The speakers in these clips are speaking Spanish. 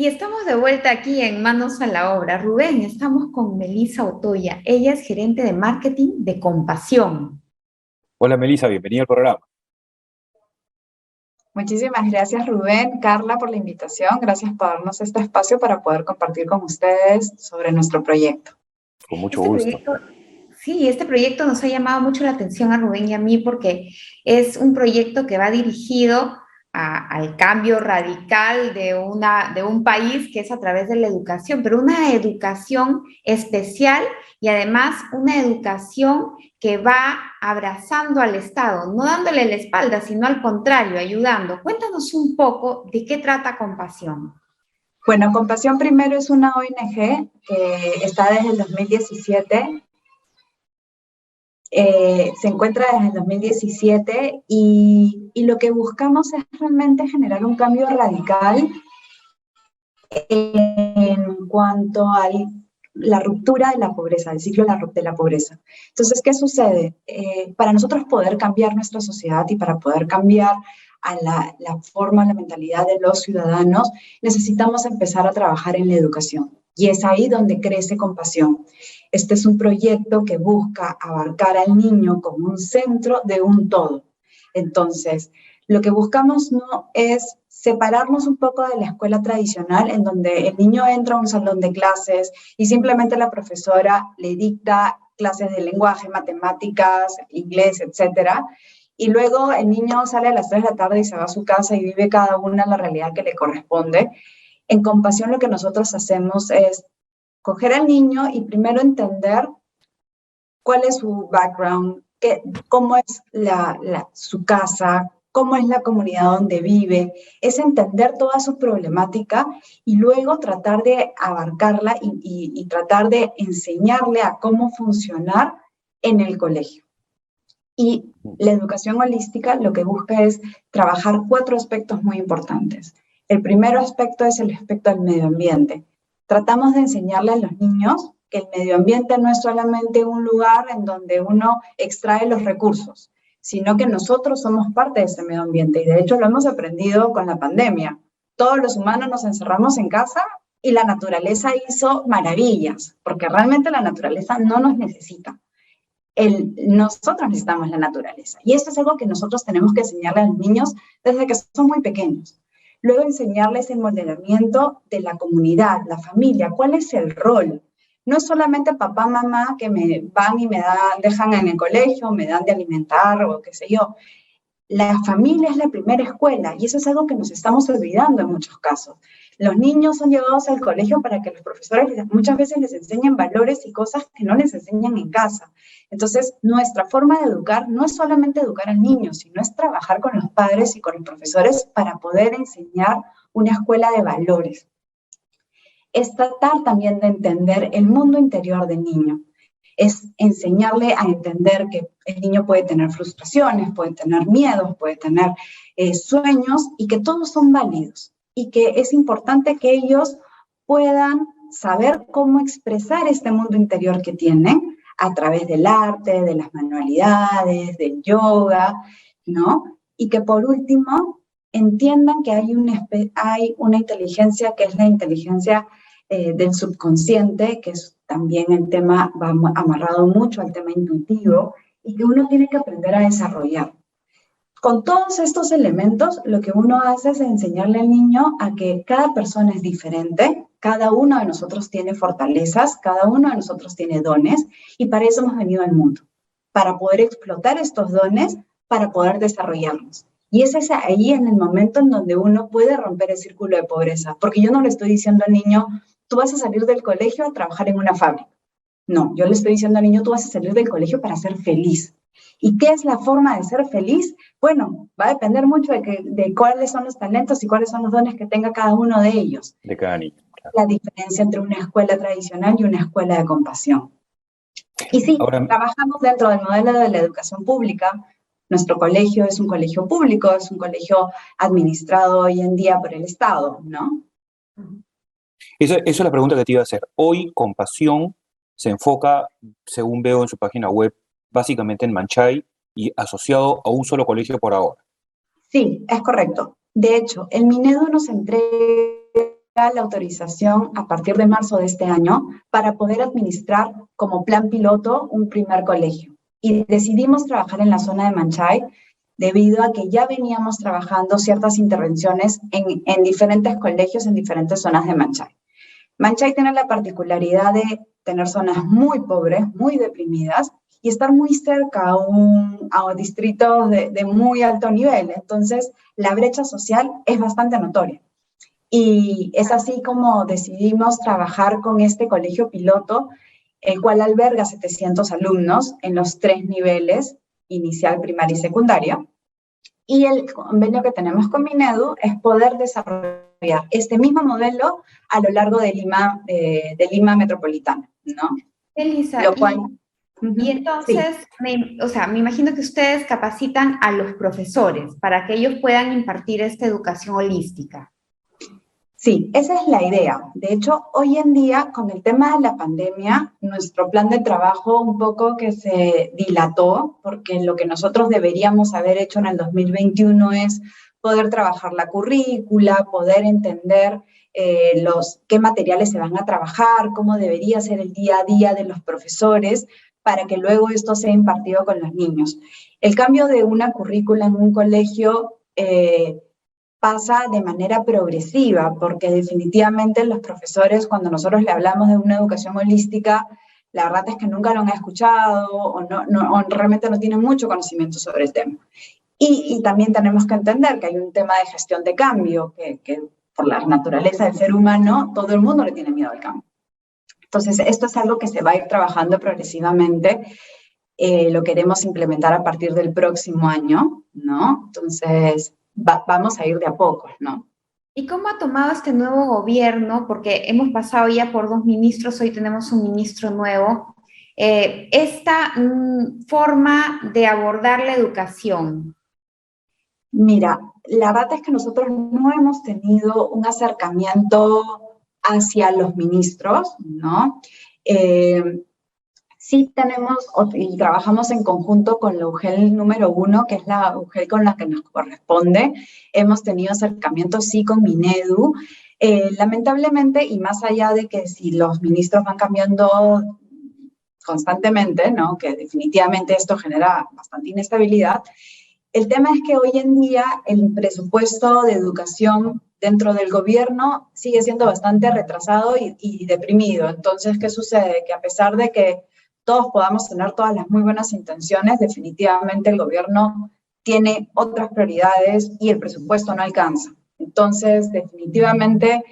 Y estamos de vuelta aquí en Manos a la Obra. Rubén, estamos con Melissa Otoya. Ella es gerente de marketing de Compasión. Hola Melissa, bienvenida al programa. Muchísimas gracias Rubén, Carla por la invitación. Gracias por darnos este espacio para poder compartir con ustedes sobre nuestro proyecto. Con mucho Este gusto. proyecto, sí, este proyecto nos ha llamado mucho la atención a Rubén y a mí porque es un proyecto que va dirigido al cambio radical de un país que es a través de la educación, pero una educación especial y además una educación que va abrazando al Estado, no dándole la espalda, sino al contrario, ayudando. Cuéntanos un poco de qué trata Compasión. Bueno, Compasión Primero es una ONG que está desde el 2017. Se encuentra desde el 2017 y lo que buscamos es realmente generar un cambio radical en cuanto a la ruptura de la pobreza, el ciclo de la pobreza. Entonces, ¿qué sucede? Para nosotros poder cambiar nuestra sociedad y para poder cambiar a la forma, la mentalidad de los ciudadanos, necesitamos empezar a trabajar en la educación. Y es ahí donde crece Compasión. Este es un proyecto que busca abarcar al niño como un centro de un todo. Entonces, lo que buscamos no es separarnos un poco de la escuela tradicional, en donde el niño entra a un salón de clases y simplemente la profesora le dicta clases de lenguaje, matemáticas, inglés, etcétera, y luego el niño sale a las 3 de la tarde y se va a su casa y vive cada una la realidad que le corresponde. En Compasión lo que nosotros hacemos es coger al niño y primero entender cuál es su background, cómo es su casa, cómo es la comunidad donde vive, es entender toda su problemática y luego tratar de abarcarla y tratar de enseñarle a cómo funcionar en el colegio. Y la educación holística lo que busca es trabajar 4 aspectos muy importantes. El primer aspecto es el aspecto del medio ambiente. Tratamos de enseñarle a los niños que el medio ambiente no es solamente un lugar en donde uno extrae los recursos, sino que nosotros somos parte de ese medio ambiente. Y de hecho lo hemos aprendido con la pandemia. Todos los humanos nos encerramos en casa y la naturaleza hizo maravillas, porque realmente la naturaleza no nos necesita. Nosotros necesitamos la naturaleza. Y esto es algo que nosotros tenemos que enseñarle a los niños desde que son muy pequeños. Luego enseñarles el modelamiento de la comunidad, la familia, cuál es el rol. No es solamente papá, mamá que me van y me dejan en el colegio, me dan de alimentar o qué sé yo. La familia es la primera escuela y eso es algo que nos estamos olvidando en muchos casos. Los niños son llevados al colegio para que los profesores muchas veces les enseñen valores y cosas que no les enseñan en casa. Entonces, nuestra forma de educar no es solamente educar al niño, sino es trabajar con los padres y con los profesores para poder enseñar una escuela de valores. Es tratar también de entender el mundo interior del niño. Es enseñarle a entender que el niño puede tener frustraciones, puede tener miedos, puede tener sueños y que todos son válidos y que es importante que ellos puedan saber cómo expresar este mundo interior que tienen a través del arte, de las manualidades, del yoga, ¿no? Y que por último entiendan que hay una inteligencia que es la inteligencia del subconsciente, que es también el tema, va amarrado mucho al tema intuitivo, y que uno tiene que aprender a desarrollar. Con todos estos elementos, lo que uno hace es enseñarle al niño a que cada persona es diferente, cada uno de nosotros tiene fortalezas, cada uno de nosotros tiene dones, y para eso hemos venido al mundo, para poder explotar estos dones, para poder desarrollarlos. Y ese es ahí en el momento en donde uno puede romper el círculo de pobreza, porque yo no le estoy diciendo al niño, tú vas a salir del colegio a trabajar en una fábrica. No, yo le estoy diciendo al niño, tú vas a salir del colegio para ser feliz. ¿Y qué es la forma de ser feliz? Bueno, va a depender mucho de cuáles son los talentos y cuáles son los dones que tenga cada uno de ellos. De cada niño. Claro. La diferencia entre una escuela tradicional y una escuela de compasión. Y sí, Ahora, trabajamos dentro del modelo de la educación pública. Nuestro colegio es un colegio público, es un colegio administrado hoy en día por el Estado, ¿no? esa es la pregunta que te iba a hacer. Hoy, Compasión se enfoca, según veo en su página web, básicamente en Manchay y asociado a un solo colegio por ahora. Sí, es correcto. De hecho, el Minedu nos entrega la autorización a partir de marzo de este año para poder administrar como plan piloto un primer colegio. Y decidimos trabajar en la zona de Manchay debido a que ya veníamos trabajando ciertas intervenciones en diferentes colegios, en diferentes zonas de Manchay. Manchay tiene la particularidad de tener zonas muy pobres, muy deprimidas, y estar muy cerca a distritos de muy alto nivel. Entonces, la brecha social es bastante notoria. Y es así como decidimos trabajar con este colegio piloto, el cual alberga 700 alumnos en los 3 niveles, inicial, primaria y secundaria. Y el convenio que tenemos con Minedu es poder desarrollar este mismo modelo a lo largo de Lima metropolitana, ¿no? Elisa, Lo cual, y entonces, sí. o sea, me imagino que ustedes capacitan a los profesores para que ellos puedan impartir esta educación holística. Sí, esa es la idea. De hecho, hoy en día, con el tema de la pandemia, nuestro plan de trabajo un poco que se dilató, porque lo que nosotros deberíamos haber hecho en el 2021 es poder trabajar la currícula, poder entender qué materiales se van a trabajar, cómo debería ser el día a día de los profesores, para que luego esto sea impartido con los niños. El cambio de una currícula en un colegio pasa de manera progresiva, porque definitivamente los profesores, cuando nosotros le hablamos de una educación holística, la verdad es que nunca lo han escuchado o realmente no tienen mucho conocimiento sobre el tema. Y también tenemos que entender que hay un tema de gestión de cambio, que por la naturaleza del ser humano, todo el mundo le tiene miedo al cambio. Entonces, esto es algo que se va a ir trabajando progresivamente. Lo queremos implementar a partir del próximo año, ¿no? Entonces, vamos a ir de a poco, ¿no? ¿Y cómo ha tomado este nuevo gobierno? Porque hemos pasado ya por 2 ministros, hoy tenemos un ministro nuevo. Esta forma de abordar la educación. Mira, la verdad es que nosotros no hemos tenido un acercamiento hacia los ministros, ¿no? Sí tenemos y trabajamos en conjunto con la UGEL número 1, que es la UGEL con la que nos corresponde. Hemos tenido acercamientos, sí, con Minedu. Lamentablemente, y más allá de que si los ministros van cambiando constantemente, ¿no? Que definitivamente esto genera bastante inestabilidad, el tema es que hoy en día el presupuesto de educación dentro del gobierno sigue siendo bastante retrasado y deprimido. Entonces, ¿qué sucede? Que a pesar de que todos podamos tener todas las muy buenas intenciones, definitivamente el gobierno tiene otras prioridades y el presupuesto no alcanza. Entonces, definitivamente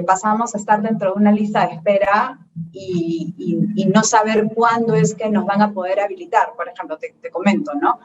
pasamos a estar dentro de una lista de espera y no saber cuándo es que nos van a poder habilitar. Por ejemplo, te comento, ¿no?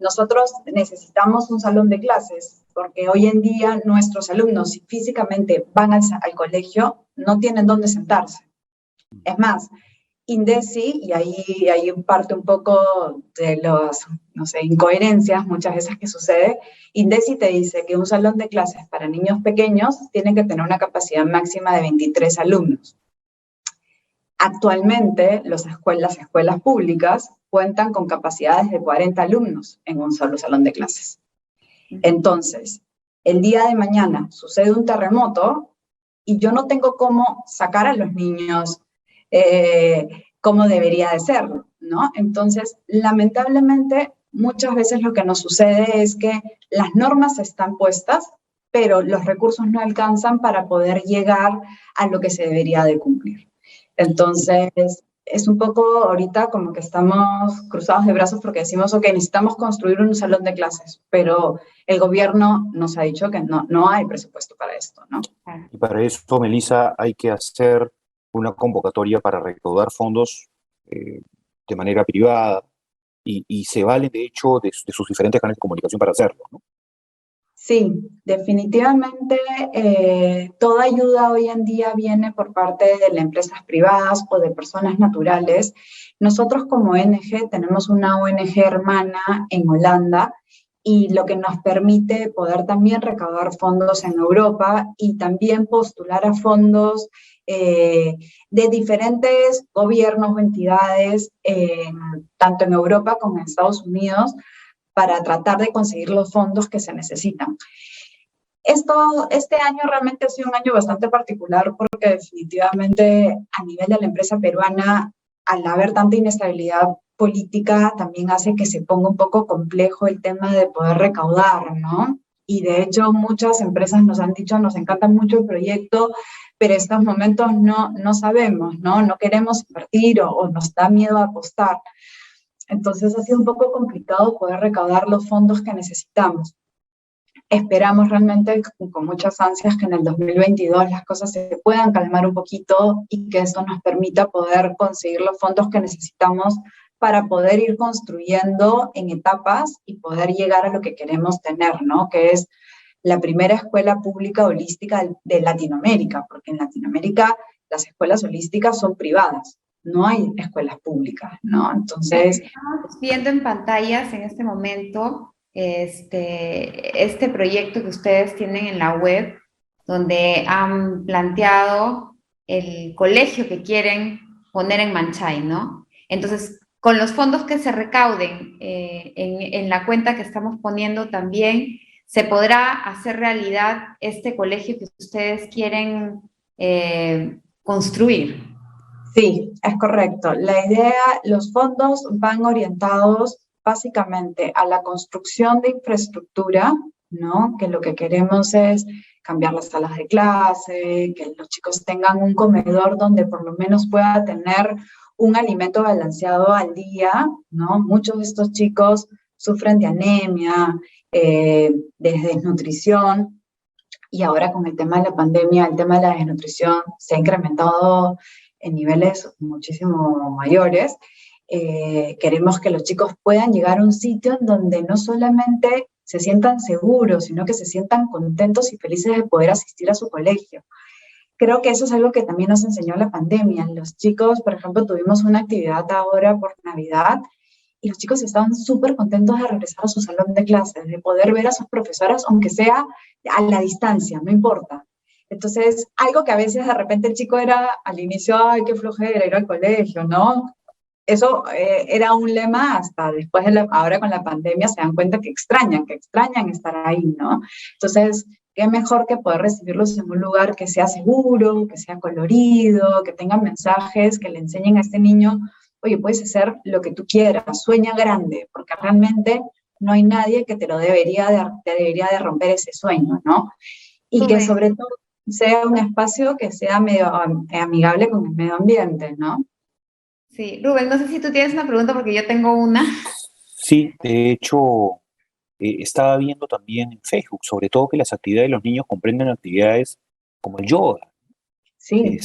Nosotros necesitamos un salón de clases, porque hoy en día nuestros alumnos, si físicamente van al colegio, no tienen dónde sentarse. Es más, INDECI, y ahí parte un poco de las, no sé, incoherencias muchas veces que sucede, INDECI te dice que un salón de clases para niños pequeños tiene que tener una capacidad máxima de 23 alumnos. Actualmente, las escuelas públicas cuentan con capacidades de 40 alumnos en un solo salón de clases. Entonces, el día de mañana sucede un terremoto y yo no tengo cómo sacar a los niños como debería de serlo, ¿no? Entonces, lamentablemente, muchas veces lo que nos sucede es que las normas están puestas, pero los recursos no alcanzan para poder llegar a lo que se debería de cumplir. Entonces, es un poco ahorita como que estamos cruzados de brazos porque decimos, ok, necesitamos construir un salón de clases, pero el gobierno nos ha dicho que no hay presupuesto para esto, ¿no? Y para eso, Melissa, hay que hacer una convocatoria para recaudar fondos de manera privada y se valen, de hecho, de sus diferentes canales de comunicación para hacerlo, ¿no? Sí, definitivamente toda ayuda hoy en día viene por parte de las empresas privadas o de personas naturales. Nosotros como ONG tenemos una ONG hermana en Holanda y lo que nos permite poder también recaudar fondos en Europa y también postular a fondos de diferentes gobiernos o entidades, tanto en Europa como en Estados Unidos, para tratar de conseguir los fondos que se necesitan. Este año realmente ha sido un año bastante particular porque definitivamente a nivel de la empresa peruana, al haber tanta inestabilidad política, también hace que se ponga un poco complejo el tema de poder recaudar, ¿no? Y de hecho muchas empresas nos han dicho, nos encanta mucho el proyecto, pero en estos momentos no sabemos, ¿no? No queremos invertir o nos da miedo apostar. Entonces ha sido un poco complicado poder recaudar los fondos que necesitamos. Esperamos realmente con muchas ansias que en el 2022 las cosas se puedan calmar un poquito y que esto nos permita poder conseguir los fondos que necesitamos para poder ir construyendo en etapas y poder llegar a lo que queremos tener, ¿no? Que es la primera escuela pública holística de Latinoamérica, porque en Latinoamérica las escuelas holísticas son privadas, no hay escuelas públicas, ¿no? Entonces, Estamos viendo en pantallas en este momento este proyecto que ustedes tienen en la web, donde han planteado el colegio que quieren poner en Manchay, ¿no? Entonces, con los fondos que se recauden en la cuenta que estamos poniendo también, se podrá hacer realidad este colegio que ustedes quieren construir. sí, es correcto. La idea, los fondos van orientados básicamente a la construcción de infraestructura, ¿no? Que lo que queremos es cambiar las salas de clase, que los chicos tengan un comedor donde por lo menos pueda tener un alimento balanceado al día, ¿no? Muchos de estos chicos sufren de anemia, de desnutrición, y ahora con el tema de la pandemia, el tema de la desnutrición se ha incrementado en niveles muchísimo mayores. Queremos que los chicos puedan llegar a un sitio en donde no solamente se sientan seguros, sino que se sientan contentos y felices de poder asistir a su colegio. Creo que eso es algo que también nos enseñó la pandemia. Los chicos, por ejemplo, tuvimos una actividad ahora por Navidad y los chicos estaban súper contentos de regresar a su salón de clases, de poder ver a sus profesoras, aunque sea a la distancia, no importa. Entonces, algo que a veces de repente el chico era al inicio, ay, qué flojera ir al colegio, ¿no? Eso era un lema hasta después ahora con la pandemia se dan cuenta que extrañan estar ahí, ¿no? Entonces, qué mejor que poder recibirlos en un lugar que sea seguro, que sea colorido, que tenga mensajes que le enseñen a este niño, oye, puedes hacer lo que tú quieras, sueña grande, porque realmente no hay nadie que te debería de romper ese sueño, ¿no? Y que Rubén. sobre todo sea un espacio que sea medio amigable con el medio ambiente, ¿no? Sí, Rubén, no sé si tú tienes una pregunta porque yo tengo una. Sí, de hecho, estaba viendo también en Facebook, sobre todo que las actividades de los niños comprenden actividades como el yoga. Sí.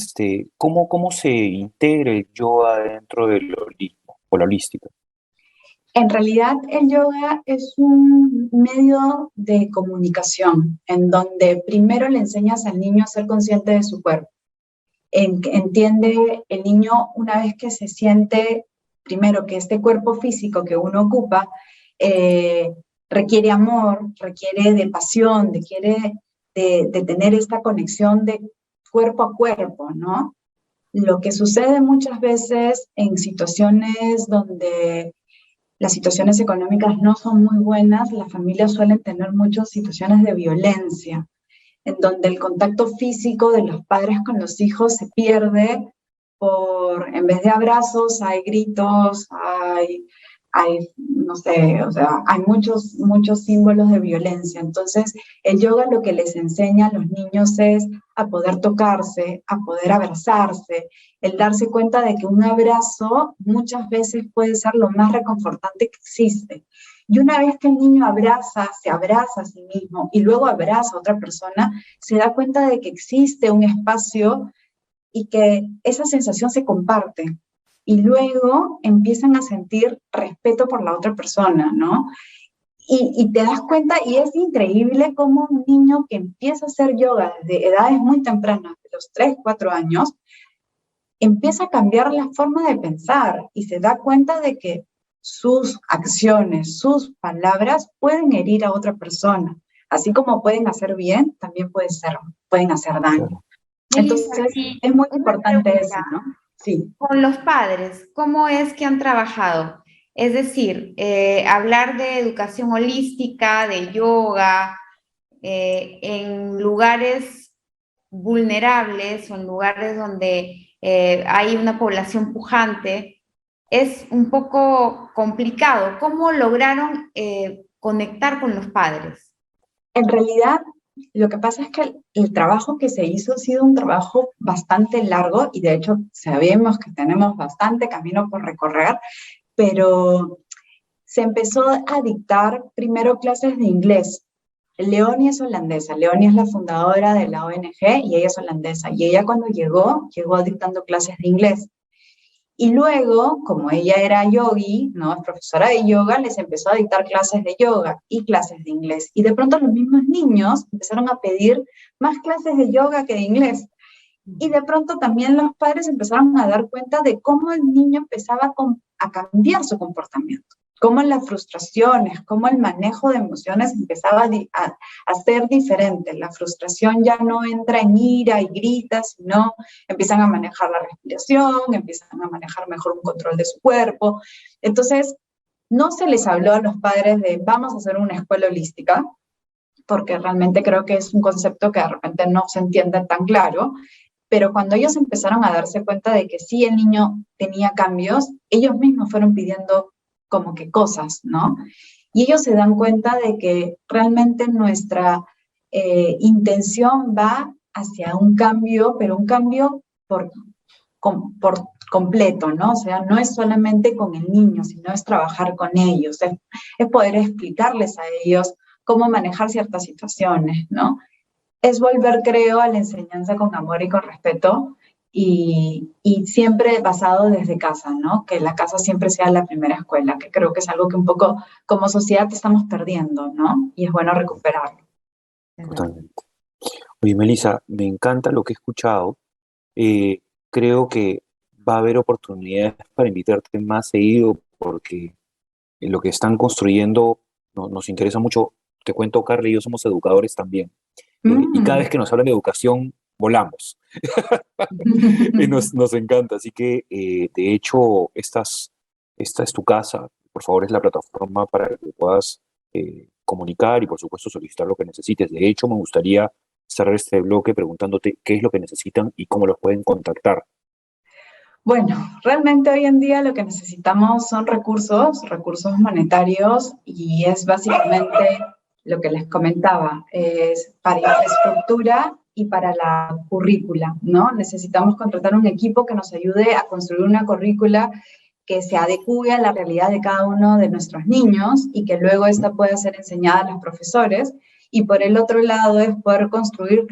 ¿Cómo se integra el yoga dentro del holismo o la holística? En realidad, el yoga es un medio de comunicación en donde primero le enseñas al niño a ser consciente de su cuerpo. Entiende el niño una vez que se siente, primero, que este cuerpo físico que uno ocupa requiere amor, requiere de pasión, requiere de tener esta conexión de cuerpo a cuerpo, ¿no? Lo que sucede muchas veces en situaciones donde las situaciones económicas no son muy buenas, las familias suelen tener muchas situaciones de violencia, en donde el contacto físico de los padres con los hijos se pierde en vez de abrazos, hay gritos, no sé, o sea, hay muchos símbolos de violencia. Entonces, el yoga lo que les enseña a los niños es a poder tocarse, a poder abrazarse, el darse cuenta de que un abrazo muchas veces puede ser lo más reconfortante que existe. Y una vez que el niño se abraza a sí mismo y luego abraza a otra persona, se da cuenta de que existe un espacio y que esa sensación se comparte. Y luego empiezan a sentir respeto por la otra persona, ¿no? Y te das cuenta, y es increíble cómo un niño que empieza a hacer yoga desde edades muy tempranas, de los 3, 4 años, empieza a cambiar la forma de pensar y se da cuenta de que sus acciones, sus palabras pueden herir a otra persona. Así como pueden hacer bien, también pueden hacer daño. Claro. Elisa, Entonces, y es muy una importante eso, pregunta, ¿no? Sí. con los padres, ¿cómo es que han trabajado? Es decir, hablar de educación holística, de yoga, en lugares vulnerables o en lugares donde hay una población pujante, es un poco complicado. ¿Cómo lograron conectar con los padres? En realidad, lo que pasa es que el trabajo que se hizo ha sido un trabajo bastante largo y de hecho sabemos que tenemos bastante camino por recorrer, pero se empezó a dictar primero clases de inglés. Leonie es holandesa, Leonie es la fundadora de la ONG y ella es holandesa. Y ella cuando llegó dictando clases de inglés. Y luego, como ella era yogi, ¿no? Es profesora de yoga, les empezó a dictar clases de yoga y clases de inglés. Y de pronto los mismos niños empezaron a pedir más clases de yoga que de inglés. Y de pronto también los padres empezaron a dar cuenta de cómo el niño empezaba a cambiar su comportamiento, cómo las frustraciones, cómo el manejo de emociones empezaba a ser diferente. La frustración ya no entra en ira y grita, sino empiezan a manejar la respiración, empiezan a manejar mejor un control de su cuerpo. Entonces, no se les habló a los padres de vamos a hacer una escuela holística, porque realmente creo que es un concepto que de repente no se entiende tan claro, pero cuando ellos empezaron a darse cuenta de que sí el niño tenía cambios, ellos mismos fueron pidiendo como que cosas, ¿no? Y ellos se dan cuenta de que realmente nuestra intención va hacia un cambio, pero un cambio por completo, ¿no? O sea, no es solamente con el niño, sino es trabajar con ellos, es poder explicarles a ellos cómo manejar ciertas situaciones, ¿no? Es volver, creo, a la enseñanza con amor y con respeto y siempre basado desde casa, ¿no? Que la casa siempre sea la primera escuela, que creo que es algo que un poco como sociedad estamos perdiendo, ¿no? Y es bueno recuperarlo. Totalmente. Oye, Melissa, me encanta lo que he escuchado. Creo que va a haber oportunidades para invitarte más seguido porque lo que están construyendo nos interesa mucho. Te cuento, Carla y yo somos educadores también. Y cada vez que nos hablan de educación, volamos. Y nos encanta. Así que, de hecho, esta es tu casa. Por favor, es la plataforma para que puedas comunicar y, por supuesto, solicitar lo que necesites. De hecho, me gustaría cerrar este bloque preguntándote qué es lo que necesitan y cómo los pueden contactar. Bueno, realmente hoy en día lo que necesitamos son recursos monetarios y es básicamente lo que les comentaba, es para infraestructura y para la currícula, ¿no? Necesitamos contratar un equipo que nos ayude a construir una currícula que se adecue a la realidad de cada uno de nuestros niños y que luego esta pueda ser enseñada a los profesores. Y por el otro lado es poder construir.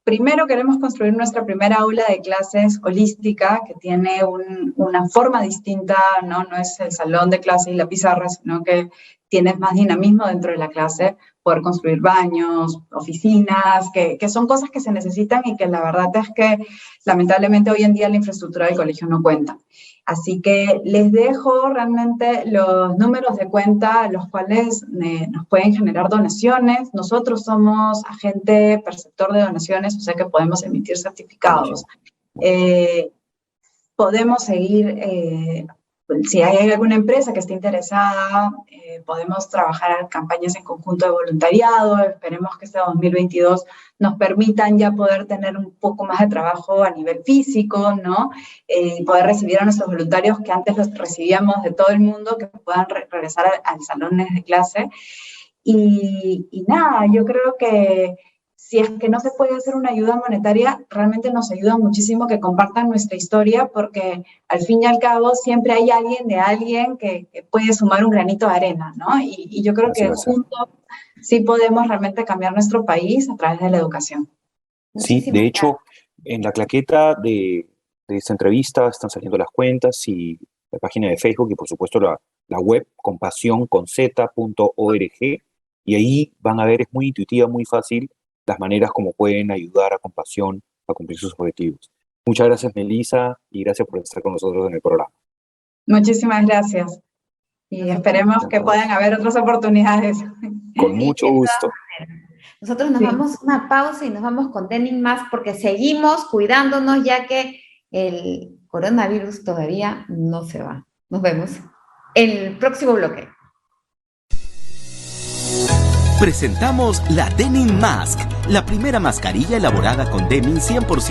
Primero queremos construir nuestra primera aula de clases holística que tiene una forma distinta, ¿no? No es el salón de clase y la pizarra, sino que tiene más dinamismo dentro de la clase, poder construir baños, oficinas, que son cosas que se necesitan y que la verdad es que lamentablemente hoy en día la infraestructura del colegio no cuenta. Así que les dejo realmente los números de cuenta a los cuales nos pueden generar donaciones. Nosotros somos agente perceptor de donaciones, o sea que podemos emitir certificados. Podemos seguir, si hay alguna empresa que esté interesada, podemos trabajar campañas en conjunto de voluntariado. Esperemos que este 2022 nos permitan ya poder tener un poco más de trabajo a nivel físico, ¿no? Poder recibir a nuestros voluntarios que antes los recibíamos de todo el mundo, que puedan regresar al salones de clase. Y nada, yo creo que si es que no se puede hacer una ayuda monetaria, realmente nos ayuda muchísimo que compartan nuestra historia, porque al fin y al cabo siempre hay alguien que puede sumar un granito de arena, ¿no? Y yo creo que juntos sí podemos realmente cambiar nuestro país a través de la educación. Sí, de hecho, en la claqueta de esta entrevista están saliendo las cuentas y la página de Facebook y por supuesto la web compasiónconz.org, y ahí van a ver, es muy intuitiva, muy fácil, las maneras como pueden ayudar a Compasión a cumplir sus objetivos. Muchas gracias, Melissa, y gracias por estar con nosotros en el programa. Muchísimas gracias. Y esperemos que puedan haber otras oportunidades. Con mucho gusto. Nosotros nos vamos a una pausa y nos vamos con Denim Más porque seguimos cuidándonos ya que el coronavirus todavía no se va. Nos vemos en el próximo bloque. Presentamos la Denim Mask, la primera mascarilla elaborada con denim 100%